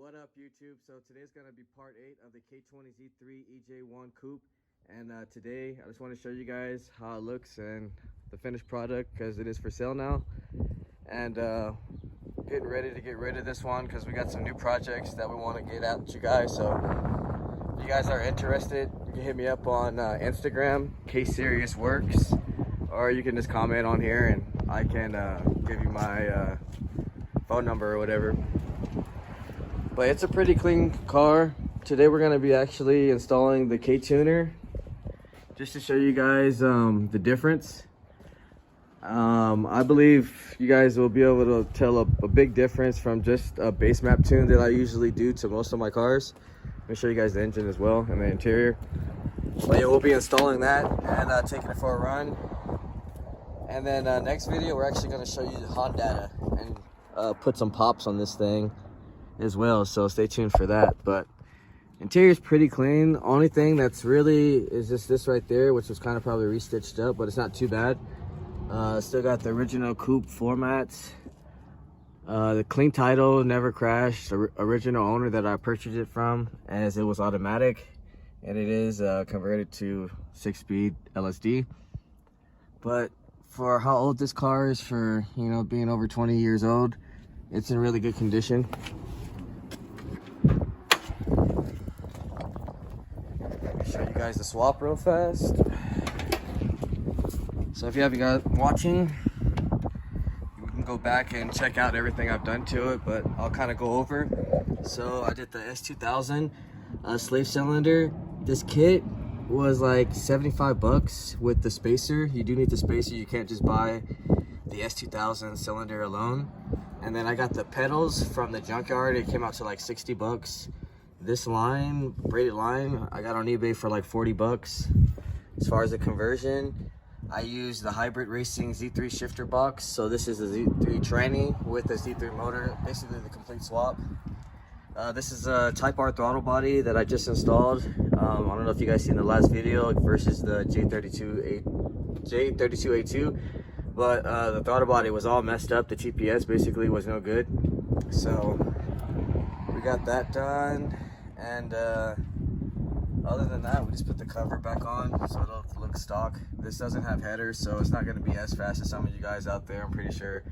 What up, YouTube? So today's gonna be part 8 of the k20z3 EJ1 coupe, and today I just want to show you guys how it looks and the finished product, because it is for sale now. And getting ready to get rid of this one because we got some new projects that we want to get at you guys. So if you guys are interested, you can hit me up on Instagram, KSeriousWorks, or you can just comment on here and I can give you my phone number or whatever. But it's a pretty clean car. Today we're gonna be actually installing the K-tuner just to show you guys the difference. I believe you guys will be able to tell a big difference from just a base map tune that I usually do to most of my cars. Let me show you guys the engine as well and the interior. But yeah, we'll be installing that and taking it for a run. And then next video, we're actually gonna show you the Hondata and put some pops on this thing as well, so stay tuned for that. But interior is pretty clean. Only thing that's really is just this right there, which was kind of probably restitched up, but it's not too bad. Still got the original coupe floor mats, the clean title, never crashed, original owner that I purchased it from, as it was automatic, and it is converted to 6-speed LSD. But for how old this car is, for, you know, being over 20 years old, it's in really good condition. Show you guys the swap real fast. So if you haven't got watching, you can go back and check out everything I've done to it, but I'll kind of go over. So I did the S2000 slave cylinder. This kit was like 75 bucks with the spacer. You do need the spacer, you can't just buy the S2000 cylinder alone. And then I got the pedals from the junkyard. It came out to like 60 bucks. This line, braided line, I got on eBay for like 40 bucks. As far as the conversion, I used the Hybrid Racing Z3 shifter box. So this is a Z3 tranny with a Z3 motor, basically the complete swap. This is a Type R throttle body that I just installed. I don't know if you guys seen the last video versus the J32A2, but the throttle body was all messed up. The TPS basically was no good. So we got that done. And other than that, we just put the cover back on so it'll look stock. This doesn't have headers, so it's not going to be as fast as some of you guys out there. I'm pretty sure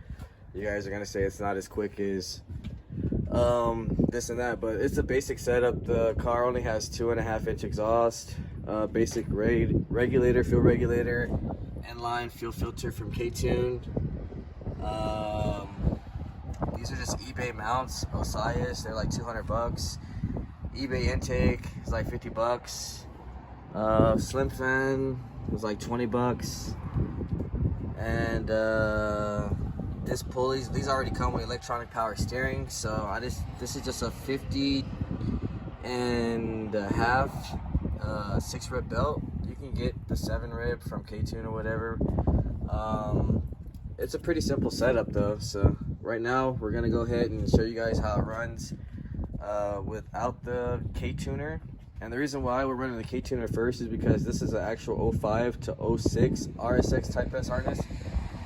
you guys are going to say it's not as quick as this and that, but it's a basic setup. The car only has 2.5-inch exhaust, basic regulator, fuel regulator, inline fuel filter from K-Tune. These are just eBay mounts, Osiris. They're like 200 bucks. eBay intake is like 50 bucks. Slim fan was like 20 bucks. And this pulleys, these already come with electronic power steering. So this is just a 50 and a half 6-rib belt. You can get the 7-rib from K-Tune or whatever. It's a pretty simple setup though. So right now we're gonna go ahead and show you guys how it runs without the K-tuner. And the reason why we're running the K-tuner first is because this is an actual 05 to 06 RSX Type S harness.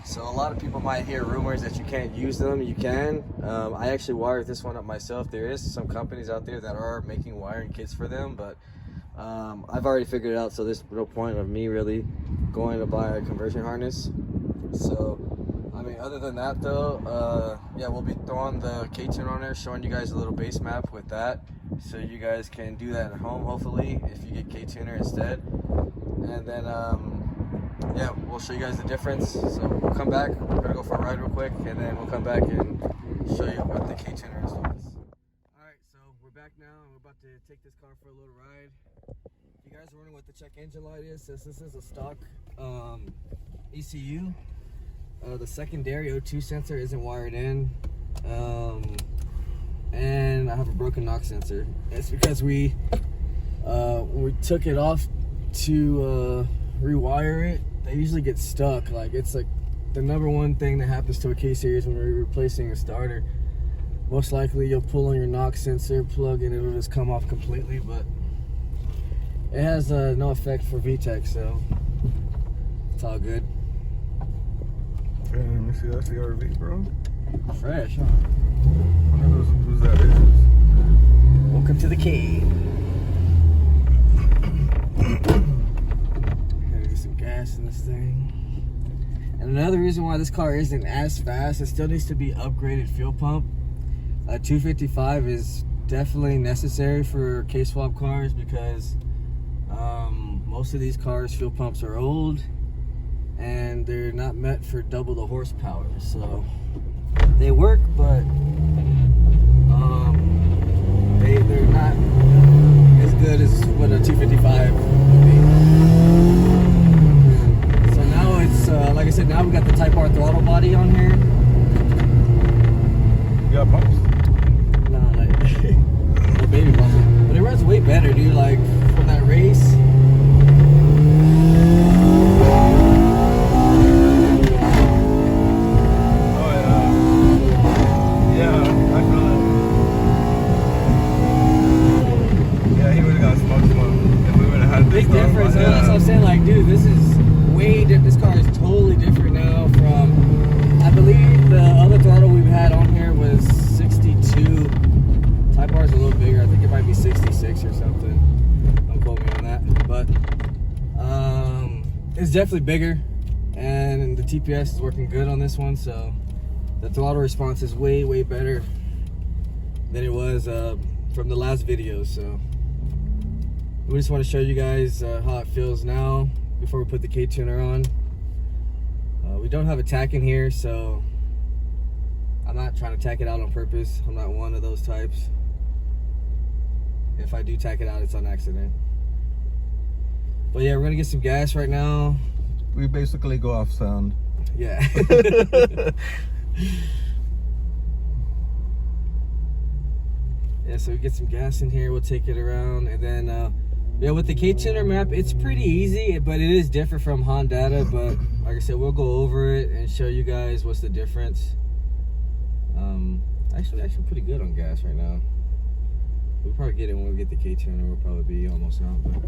So a lot of people might hear rumors that you can't use them. You can. I actually wired this one up myself. There is some companies out there that are making wiring kits for them, but I've already figured it out, so there's no point of me really going to buy a conversion harness. So I mean, other than that though, yeah, we'll be throwing the K-Tune on there, showing you guys a little base map with that, so you guys can do that at home, hopefully, if you get K-Tuner instead. And then, yeah, we'll show you guys the difference. So we'll come back, we're gonna go for a ride real quick, and then we'll come back and show you what the K-Tuner is. Alright, so we're back now, and we're about to take this car for a little ride. If you guys are wondering what the check engine light is, this is a stock ECU. The secondary O2 sensor isn't wired in, and I have a broken knock sensor. It's because when we took it off to rewire it, they usually get stuck. Like, it's like the #1 thing that happens to a K-series when we're replacing a starter. Most likely you'll pull on your knock sensor plug and it'll just come off completely, but it has no effect for VTEC, so it's all good. Let me see that CRV, bro. Fresh, huh? I wonder whose that is. cave. Gotta get some gas in this thing. And another reason why this car isn't as fast, it still needs to be upgraded fuel pump. 255 is definitely necessary for K-swap cars because most of these cars fuel pumps are old and they're not meant for double the horsepower. So they work, but they're not as good as what a 255 would be. So now it's like I said, now we got the Type R throttle body on here. You got pumps? Nah, like the baby bumper, but it runs way better, dude. Like from that race. Big difference. Yeah. That's what I'm saying. Like, dude, this is way different. This car is totally different now from, I believe the other throttle we've had on here was 62. Type R is a little bigger. I think it might be 66 or something. Don't quote me on that. But it's definitely bigger, and the TPS is working good on this one. So the throttle response is way, way better than it was from the last video. So we just want to show you guys how it feels now before we put the K-tuner on. We don't have a tack in here, so I'm not trying to tack it out on purpose. I'm not one of those types. If I do tack it out, it's on accident. But yeah, we're gonna get some gas right now. We basically go off sound. Yeah. Yeah, so we get some gas in here, we'll take it around, and then yeah, with the K-tuner map, it's pretty easy, but it is different from Hondata. But like I said, we'll go over it and show you guys what's the difference. Actually pretty good on gas right now. We'll probably get it when we get the K-tuner. We'll probably be almost out. But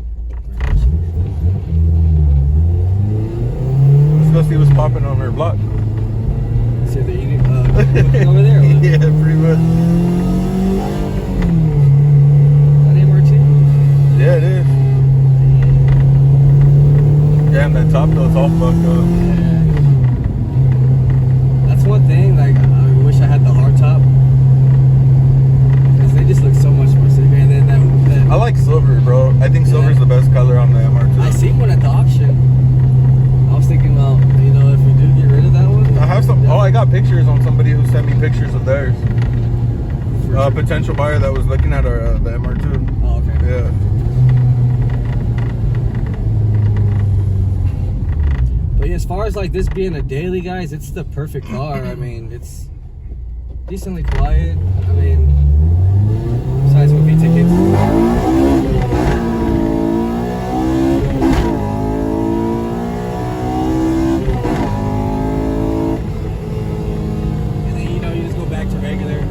let's go see what's popping on our block. So they're eating cooking over there? Or what? Yeah, pretty much. Yeah, it is. Damn, that top though, it's all fucked up. Yeah. That's one thing, like, I wish I had the hard top. Because they just look so much more sick. And then that I like silver, bro. I think silver's the best color on the MR2. I seen one at the auction. I was thinking, well, you know, if we do get rid of that one. I have some, I got pictures on somebody who sent me pictures of theirs. Potential buyer that was looking at our the MR2. Oh, okay. Yeah. But yeah, as far as like this being a daily, guys, it's the perfect car. I mean, it's decently quiet. I mean, besides when we take it. And then, you know, you just go back to regular.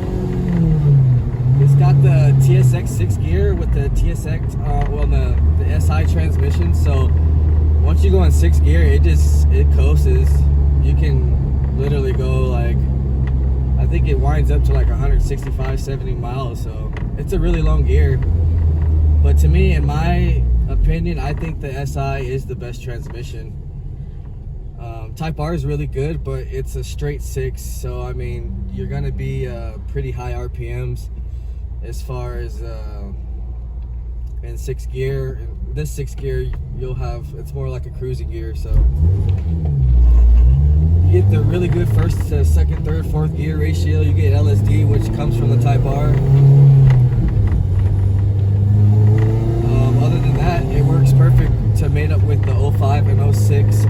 It's got the TSX 6 gear with the TSX, the SI transmission. So once you go in 6th gear, it coasts. You can literally go like, I think it winds up to like 165, 70 miles. So it's a really long gear. But to me, in my opinion, I think the SI is the best transmission. Type R is really good, but it's a straight 6. So I mean, you're gonna be pretty high RPMs as far as in 6th gear. This 6th gear, you'll have, it's more like a cruising gear. So you get the really good 1st to 2nd, 3rd, 4th gear ratio. You get LSD, which comes from the Type R. Other than that, it works perfect to mate up with the 05 and 06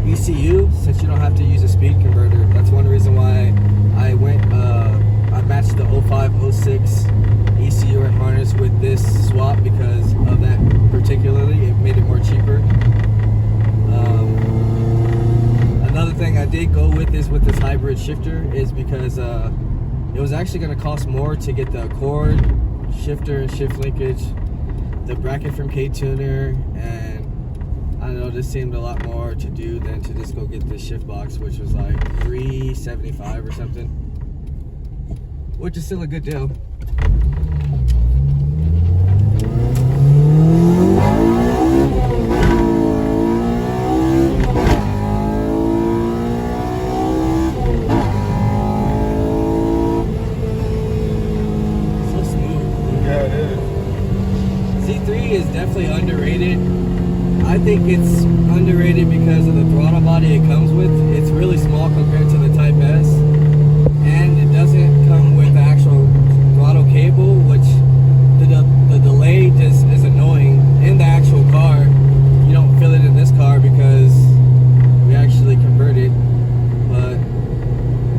ECU, since you don't have to use a speed converter. That's one reason why I matched the 05, 06 ECU and harness with this swap, because of that particularly. It made it more cheaper. Another thing I did go with is with this hybrid shifter, is because it was actually going to cost more to get the cord, shifter and shift linkage, the bracket from K-tuner, and I don't know, this seemed a lot more to do than to just go get this shift box, which was like $375 or something, which is still a good deal. is definitely underrated. I think it's underrated because of the throttle body it comes with. It's really small compared to the Type S, and it doesn't come with the actual throttle cable, which the delay just is annoying in the actual car. You don't feel it in this car because we actually converted. But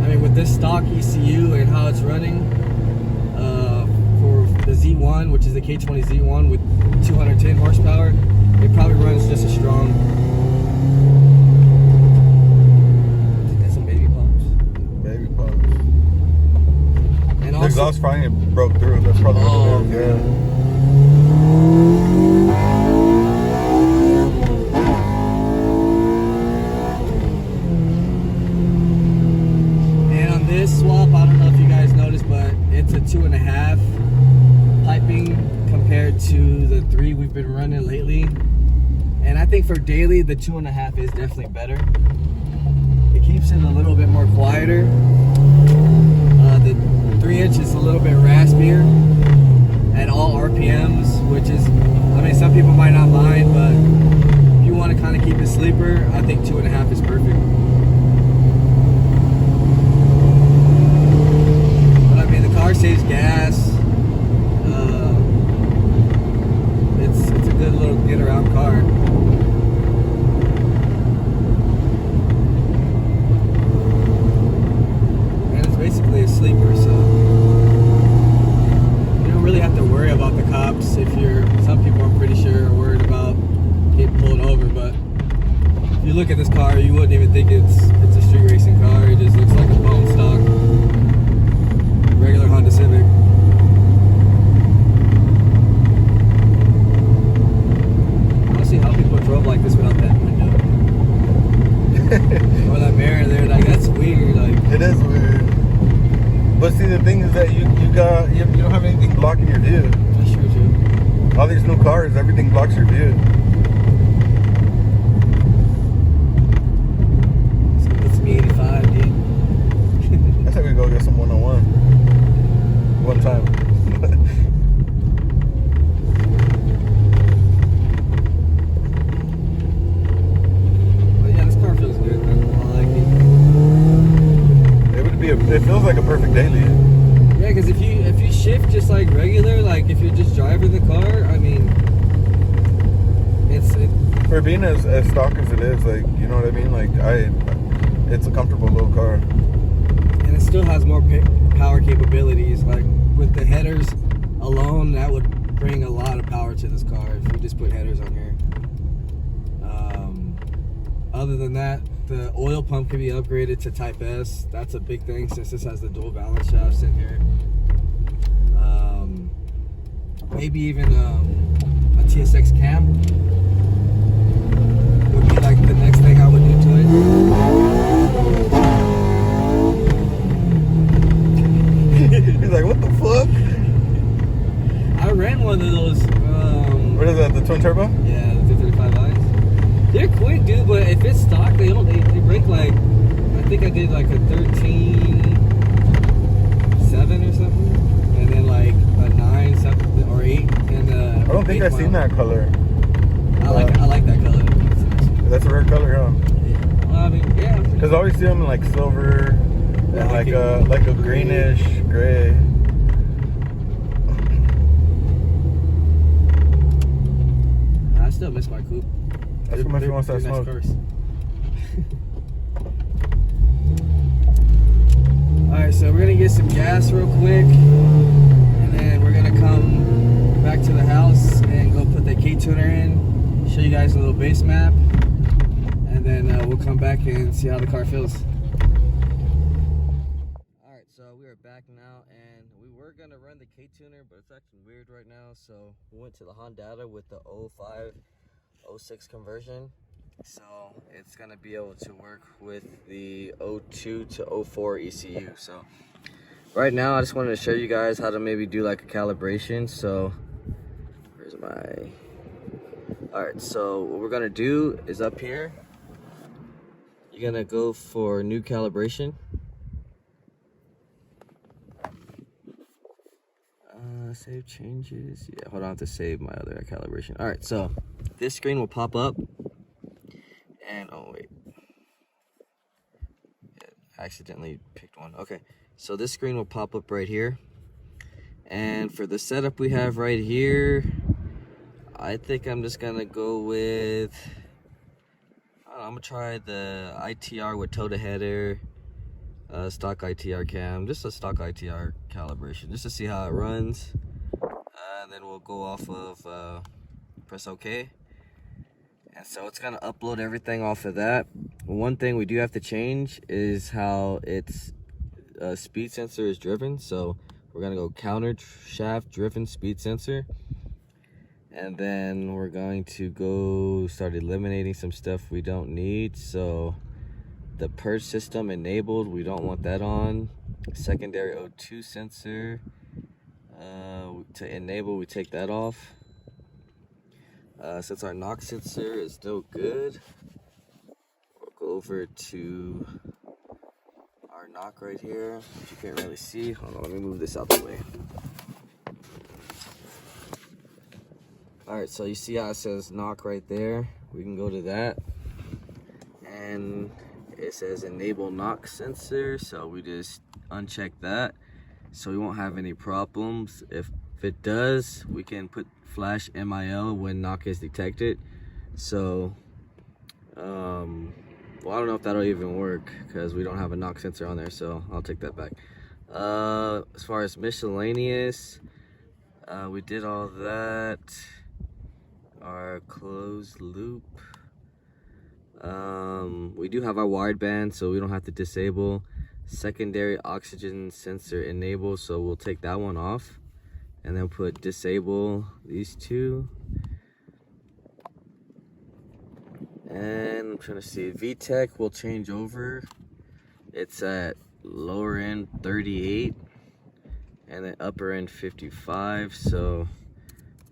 I mean, with this stock ECU and how it's running, for the Z1, which is the K20Z1 with 210 horsepower, it probably runs just as strong. Got some baby pops. Baby pops. And The also, exhaust finally broke through. That's probably what it is. Yeah. and on this swap, I don't know if you guys noticed, but it's a 2.5 piping compared to the 3 we've been running lately. And I think for daily, the 2.5 is definitely better. It keeps it a little bit more quieter. The 3-inch is a little bit raspier at all RPMs, which is, I mean, some people might not mind, but if you want to kind of keep it sleeper, I think 2.5 is perfect. But I mean, the car saves gas. It's a good little get around car. Basically a sleeper, so you don't really have to worry about the cops. If you're, some people I'm pretty sure are worried about getting pulled over, but if you look at this car, you wouldn't even think it's a street racing car. It just looks like a bone stock regular Honda Civic. I don't see how people drove like this without that window or that mirror there. Like, that's weird. Like, it is weird. But see, the thing is that you don't have anything blocking your view. That's true too. All these new cars, everything blocks your view. So it's me 85, dude. I think we go get some 101. One time. But yeah, this car feels good, man. I like it. It feels like a perfect daily. Yeah, because if you shift just like regular, like if you're just driving the car, I mean, for being as stock as it is, like, you know what I mean? Like, it's a comfortable little car. And it still has more power capabilities. Like with the headers alone, that would bring a lot of power to this car if you just put headers on here. Other than that, the oil pump can be upgraded to Type S. That's a big thing since this has the dual balance shafts in here. Maybe even a TSX cam would be like the next thing I would do to it. He's like, what the fuck? I ran one of those. What is that, the twin turbo? Yeah, the 235i's. They're quick, dude, but if it's stock, they break like, I think I did like a 13.7 or something, and then like a 9 something or 8. And I don't think I've seen that color. I like that color. That's a rare color, huh? Yeah. Well, I mean, yeah. Because I always see them in like silver and like a greenish gray. I still miss my coupe. That's how much he wants that smoke. Alright, so we're gonna get some gas real quick, and then we're gonna come back to the house and go put the K-tuner in, show you guys a little base map, and then we'll come back and see how the car feels. Alright, so we are back now, and we were gonna run the K-tuner, but it's acting weird right now, so we went to the Hondata with the 05-06 conversion. So it's gonna be able to work with the 02 to 04 ECU. So right now I just wanted to show you guys how to maybe do like a calibration. So where's my, all right, so what we're gonna do is up here, you're gonna go for new calibration. Save changes. Yeah, hold on, I have to save my other calibration. All right, so this screen will pop up, and oh wait, yeah, I accidentally picked one. Okay, so this screen will pop up right here, and for the setup we have right here, I think I'm just gonna go with, I'm gonna try the ITR with toe to header, stock ITR cam, just a stock ITR calibration, just to see how it runs. And then we'll go off of press OK. And so it's gonna upload everything off of that. One thing we do have to change is how its speed sensor is driven. So we're gonna go counter shaft driven speed sensor. And then we're going to go start eliminating some stuff we don't need. So the purge system enabled, we don't want that on. Secondary O2 sensor, to enable, we take that off. Since our knock sensor is still good, we'll go over to our knock right here, which you can't really see. Hold on, let me move this out the way. Alright, so you see how it says knock right there? We can go to that, and it says enable knock sensor, so we just uncheck that so we won't have any problems. If it does, we can put flash MIL when knock is detected. So well, I don't know if that'll even work because we don't have a knock sensor on there, so I'll take that back. As far as miscellaneous, we did all that. Our closed loop, we do have our wideband, so we don't have to disable. Secondary oxygen sensor enable, so we'll take that one off and then put disable these two. And I'm trying to see, VTech will change over. It's at lower end 38 and then upper end 55, so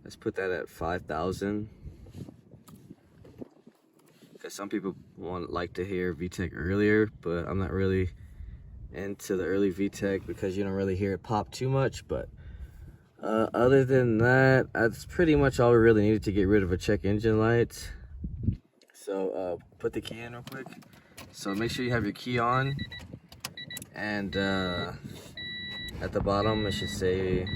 let's put that at 5,000. Because some people like to hear VTech earlier, but I'm not really into the early VTech because you don't really hear it pop too much. But other than that, that's pretty much all we really needed to get rid of a check engine light. So put the key in real quick. So make sure you have your key on, and at the bottom it should say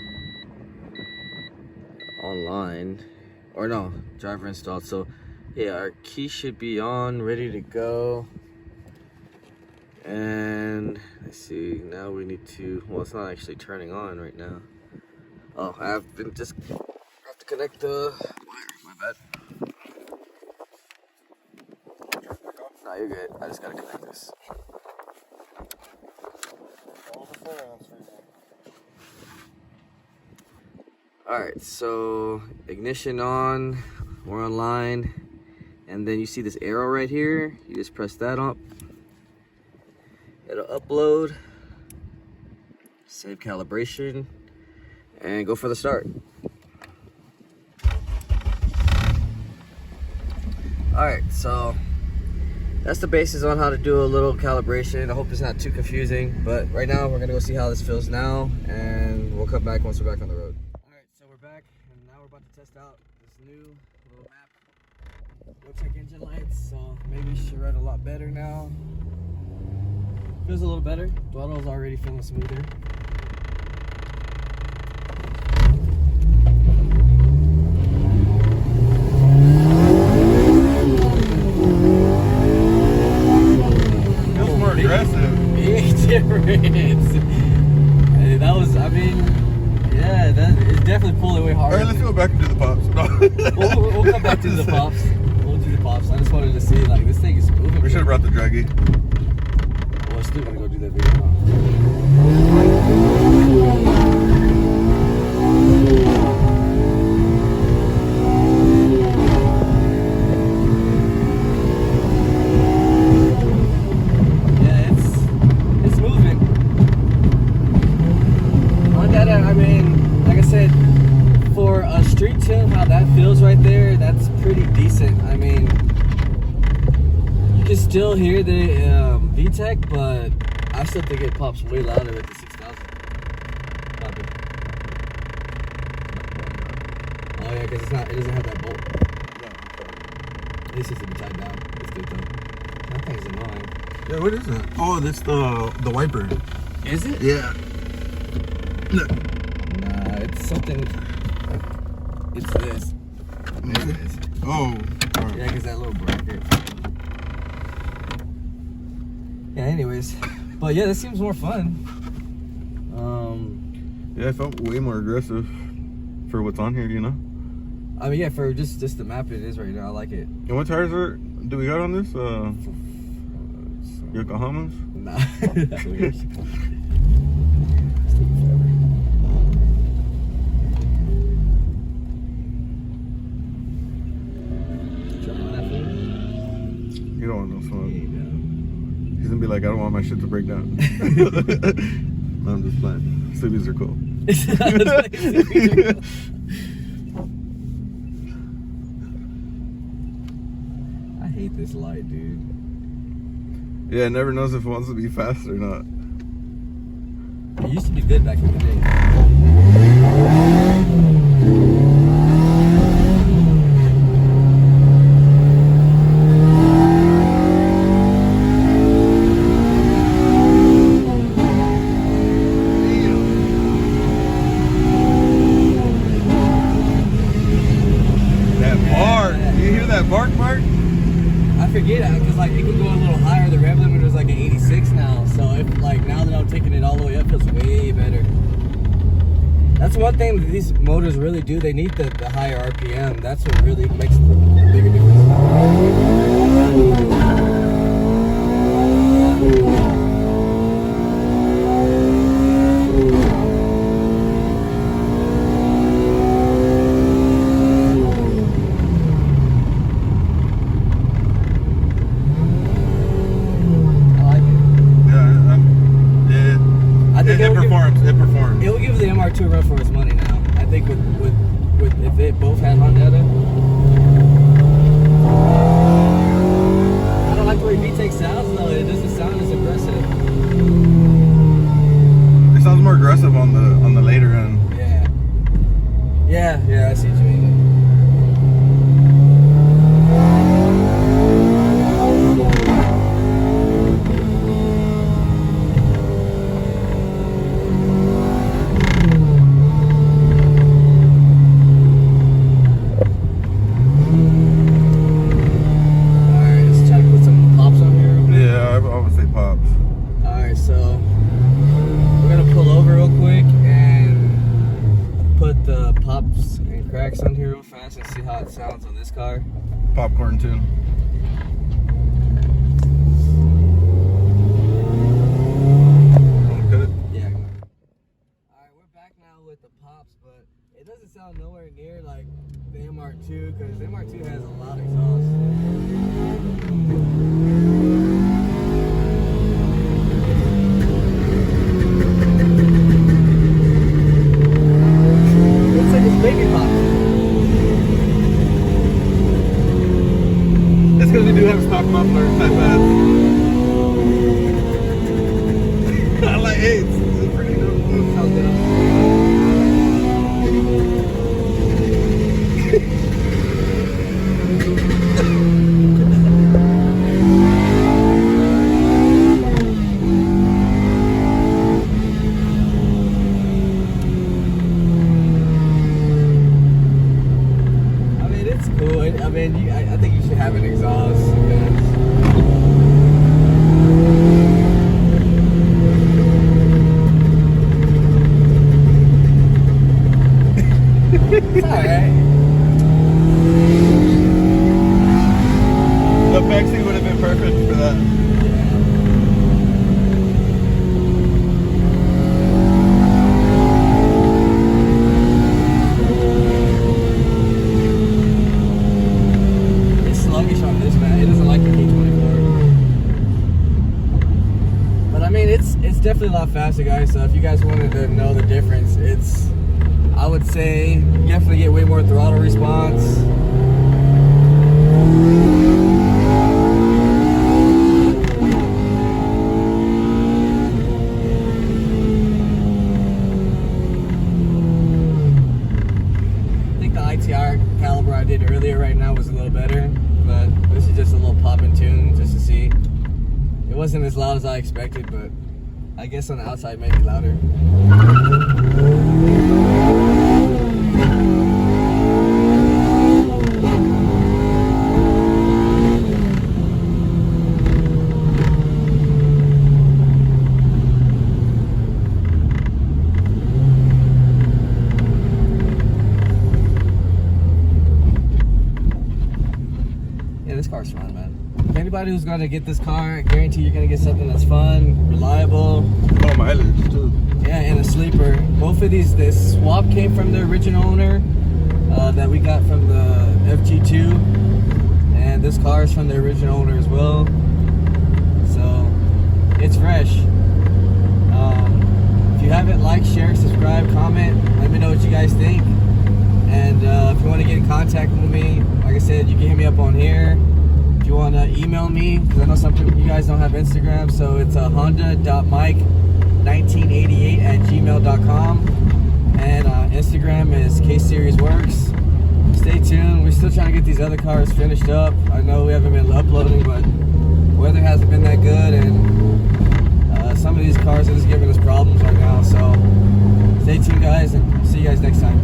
online, or no, driver installed. So yeah, our key should be on, ready to go. And let's see, now we need to, well, it's not actually turning on right now. Oh, I have to connect the wire, my bad. No, you're good, I just gotta connect this. Alright, so ignition on, we're online, and then you see this arrow right here, you just press that up. It'll upload, save calibration, and go for the start. Alright, so that's the basis on how to do a little calibration. I hope it's not too confusing, but right now we're gonna go see how this feels now, and we'll come back once we're back on the road. Alright, so we're back, and now we're about to test out this new little map. Looks like engine lights, so maybe it should run a lot better now. Feels a little better. Throttle's already feeling smoother. Feels more aggressive. Big difference. That was, I mean, yeah, it's definitely pulling way harder. Alright, let's go back and do the pops. We'll come back to the pops. We'll do the pops. I just wanted to see, like, this thing is moving. We should have brought the draggy. We're still gonna go do that video. Yeah, it's moving. Hondata, I mean, like I said, for a street tune, how that feels right there, that's pretty decent. I mean, you can still hear the VTech, but I still think it pops way louder with the 6000. Oh yeah, because it doesn't have that bolt. No. This needs to be tied down. It's good though. That thing's annoying. Yeah, what is that? Oh, that's the wiper. Is it? Yeah. Look. Nah, it's something. It's this. There it is. Oh. Right. Yeah, because that little bracket. Yeah, anyways. But yeah, this seems more fun. Yeah, I felt way more aggressive for what's on here, you know? I mean, yeah, for just the map it is right now, I like it. And what tires do we got on this? Yokohamas? Nah. You don't want no smoke. He's gonna be like, I don't want my shit to break down. No, I'm just playing. Civics are cool. I hate this light, dude. Yeah, it never knows if it wants to be fast or not. It used to be good back in the day. Bark? I forget it because like it can go a little higher. The rev limiter is like an 86 now, so if like now that I'm taking it all the way up, it feels way better. That's one thing that these motors really do. They need the higher RPM. That's what really makes the bigger difference. It will give the MR2 a run for its money now. I think with if they both had Hondata. I don't like the way VTEC sounds though. It doesn't sound as aggressive. It sounds more aggressive on the later end. Yeah, I see what you mean. Cracks on here real fast and see how it sounds on this car. Popcorn tune. Want to cut it? Yeah. Alright, we're back now with the pops, but it doesn't sound nowhere near like the MR2 because the MR2 has a loud exhaust. Baby pop. It's because we do have stock muffler type ads. I like it. It's pretty good. I mean, I think you should have an exhaust. It's alright. The Pexi would have been perfect for that. It's definitely a lot faster, guys. So if you guys wanted to know the difference, I would say you definitely get way more throttle response. I think the ITR did earlier right now was a little better, but this is just a little popping tune just to see. It wasn't as loud as I expected, but I guess on the outside it may be louder. This car's fun, man. Anybody who's gonna get this car, I guarantee you're gonna get something that's fun, reliable. Oh, mileage too. Yeah, and a sleeper. Both of these, this swap came from the original owner that we got from the FG2, and this car is from the original owner as well. So it's fresh. If you haven't liked, share, subscribe, comment, let me know what you guys think. And if you want to get in contact with me, like I said, you can hit me up on here. If you want to email me, because I know some people, you guys don't have Instagram, so it's honda.mike1988@gmail.com. And Instagram is k20z3. Stay tuned. We're still trying to get these other cars finished up. I know we haven't been uploading, but weather hasn't been that good, and some of these cars are just giving us problems right now. So stay tuned, guys, and see you guys next time.